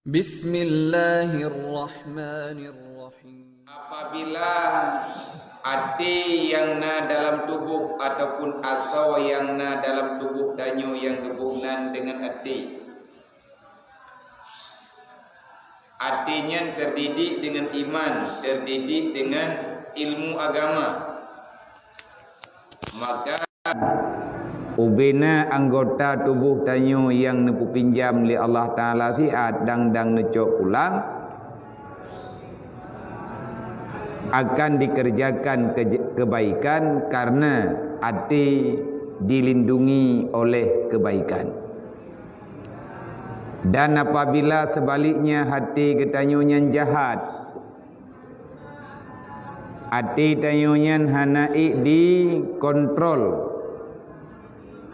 Bismillahirrahmanirrahim. Apabila hati yang na dalam tubuh ataupun asawa yang na dalam tubuh danyo yang hubungan dengan hati, hatinya terdidik dengan iman, terdidik dengan ilmu agama, maka ubena anggota tubuh tanyo yang nepu pinjam li Allah Ta'ala siat dang necok pulang akan dikerjakan kebaikan karena hati dilindungi oleh kebaikan. Dan apabila sebaliknya hati ketanyonya jahat, hati tanyonya hanai dikontrol,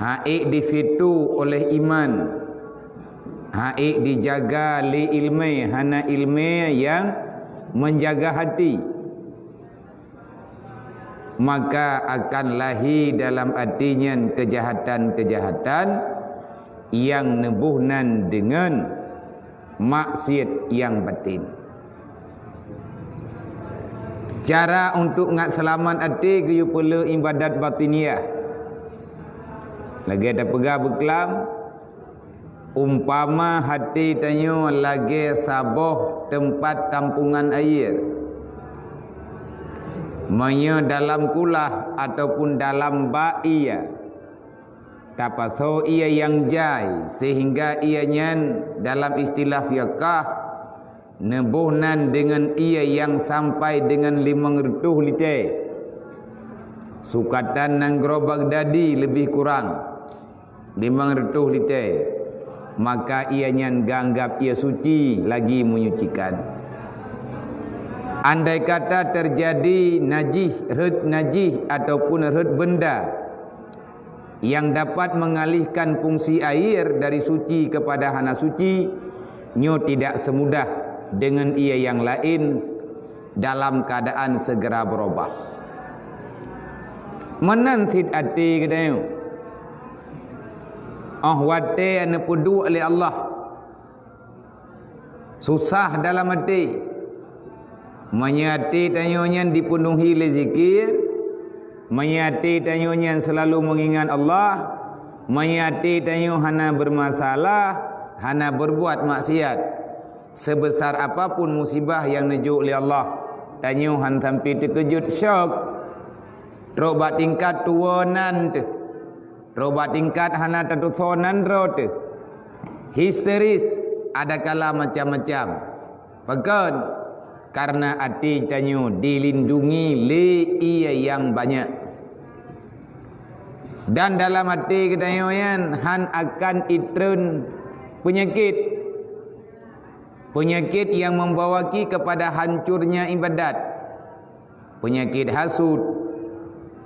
haik difitu oleh iman, haik dijaga li ilmi, hana ilmi yang menjaga hati, maka akan lahir dalam hatinya kejahatan-kejahatan yang nebuhnan dengan maksiat yang batin. Cara untuk ngat selamat hati kuyu perlu ibadat batiniah. Lagi ada pegah berkelam, umpama hati tanyo lagi saboh tempat tampungan air, manya dalam kulah ataupun dalam bak ia, tapaso ia yang jai sehingga ianya dalam istilah fiqah nebuhnan dengan ia yang sampai dengan 500 liter, sukatan nang gerobak dadi lebih kurang 500 liter, maka ianya ganggap ia suci lagi menyucikan. Andai kata terjadi red najis ataupun red benda yang dapat mengalihkan fungsi air dari suci kepada hana suci, nyo tidak semudah dengan ia yang lain dalam keadaan segera berubah. Menantit hati kedayo wate ane pudu oleh Allah, susah dalam hati, menyati tanyonya dipenuhi oleh zikir, menyati tanyonya selalu mengingat Allah, menyati tanyo hana bermasalah, hana berbuat maksiat. Sebesar apapun musibah yang nejuk oleh Allah, tanyo han sampai terkejut syok, robat tingkat tuanan tu, robat tingkat hana tatusonan rot, histeris, ada kala macam-macam. Bahkan karena hati tanyo dilindungi li ia yang banyak. Dan dalam hati ketanyo yan han akan itrun penyakit, penyakit yang membawaki kepada hancurnya ibadat, penyakit hasud,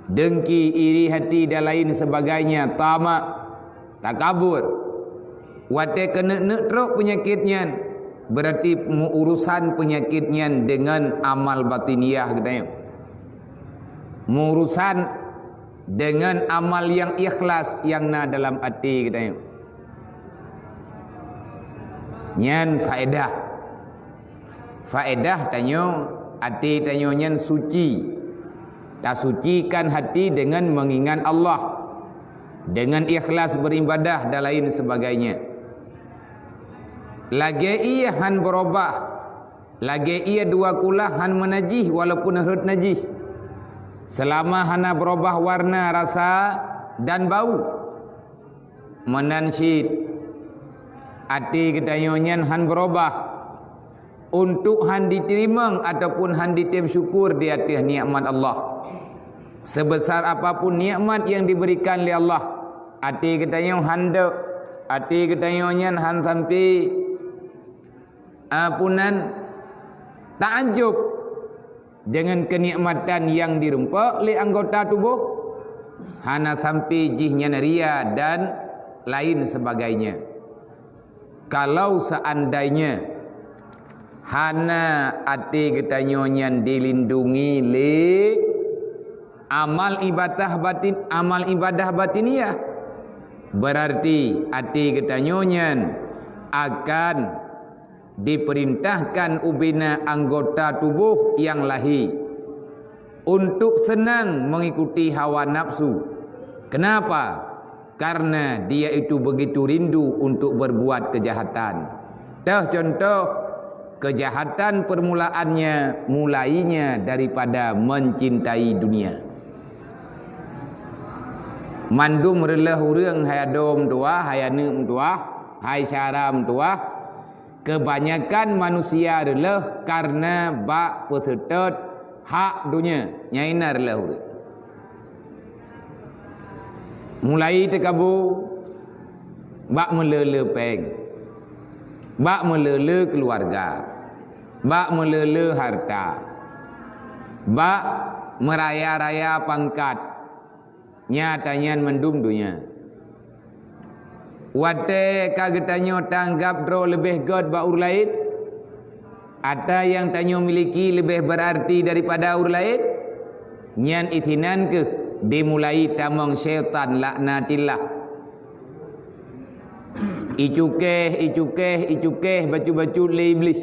dengki, iri hati dan lain sebagainya, tamak, takabur. Wate kena netrok penyakitnya, berarti urusan penyakitnya dengan amal batiniah katanya. Urusan dengan amal yang ikhlas yang na dalam hati katanya. Nyan faedah. Faedah tanyo hati tanyo nyan suci. Tak sucikan hati dengan mengingat Allah, dengan ikhlas beribadah dan lain sebagainya. Lagi ia han berubah, lagi ia dua kulah han menajih walaupun herd najih. Selama hana berubah warna, rasa dan bau, menansyid hati ketanyonya han berubah untuk han diterima ataupun han ditim syukur di atas nikmat Allah. Sebesar apapun nikmat yang diberikan oleh Allah, hati ketanyo handuk, hati ketanyonya han sampai apunan takjub dengan kenikmatan yang dirumpak oleh anggota tubuh, hana sampai jihnya ria dan lain sebagainya. Kalau seandainya hana hati ketanyonya dilindungi le amal ibadah batiniah, berarti hati ketanyonya akan diperintahkan ubina anggota tubuh yang lahir untuk senang mengikuti hawa nafsu. Kenapa? Karena dia itu begitu rindu untuk berbuat kejahatan. Contoh kejahatan permulaannya mulainya daripada mencintai dunia. Mandum relah urang hai adom tua, hai aneum tua, hai syaram tua. Kebanyakan manusia relah karena bak pesertot hak dunia. Nyaina relah urang. Mulai terkabur, bak melele peng, bak melele keluarga, bak melele harta, bak meraya-raya pangkat, nyatanya mendum dunia. Wate kagetanyo tanggap dro lebih god bak ur lain, ada yang tanyo miliki lebih berarti daripada ur lain, nyan itinan ke dimulai tamang syaitan laknatillah. Icukeh baju-baju le iblis.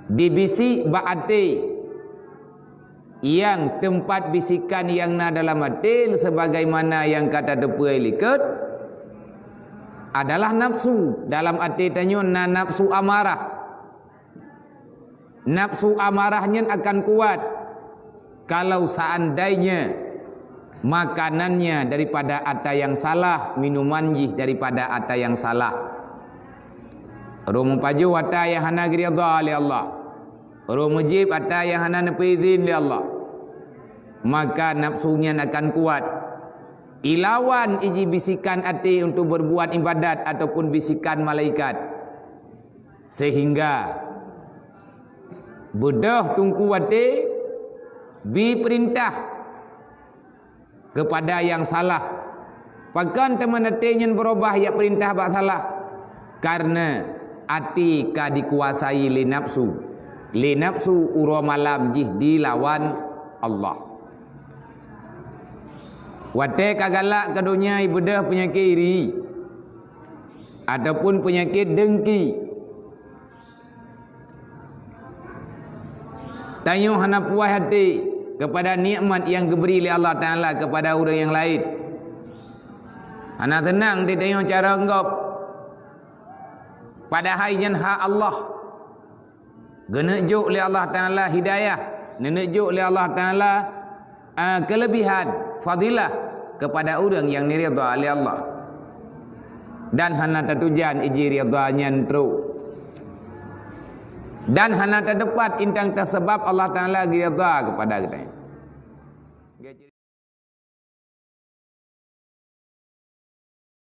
Dibisik bak hati yang tempat bisikan yang na dalam hati sebagaimana yang kata depai likat adalah nafsu. Dalam hati tanyo na nafsu amarah. Nafsu amarahnya akan kuat kalau seandainya makanannya daripada ada yang salah, minumannya daripada ada yang salah. Rumu paju ada yang hana ridha li Allah, rumu jib ada yang hana nepi izin li Allah, maka nafsunya akan kuat. Ilawan iji bisikan hati untuk berbuat ibadat ataupun bisikan malaikat, sehingga bedah tungku hati diperintah kepada yang salah. Pakan teman hatinya berubah ya perintah bak salah. Karena hati ka dikuasai li nafsu. Li nafsu uro malam jih dilawan Allah. Wate kagalak ke dunia ibadah penyakit iri ataupun penyakit dengki. Tanyo hana puas hati kepada nikmat yang diberi oleh Allah Ta'ala kepada orang yang lain. Anak tenang dia tengok cara anggap padahal yang hak Allah. Genejuk oleh Allah Ta'ala hidayah, genejuk oleh Allah Ta'ala kelebihan fadilah kepada orang yang niridha oleh Allah. Dan hana tertujan iji ridhanya teruk. Dan hana terdapat intang tersebab Allah Ta'ala ridha kepada kita.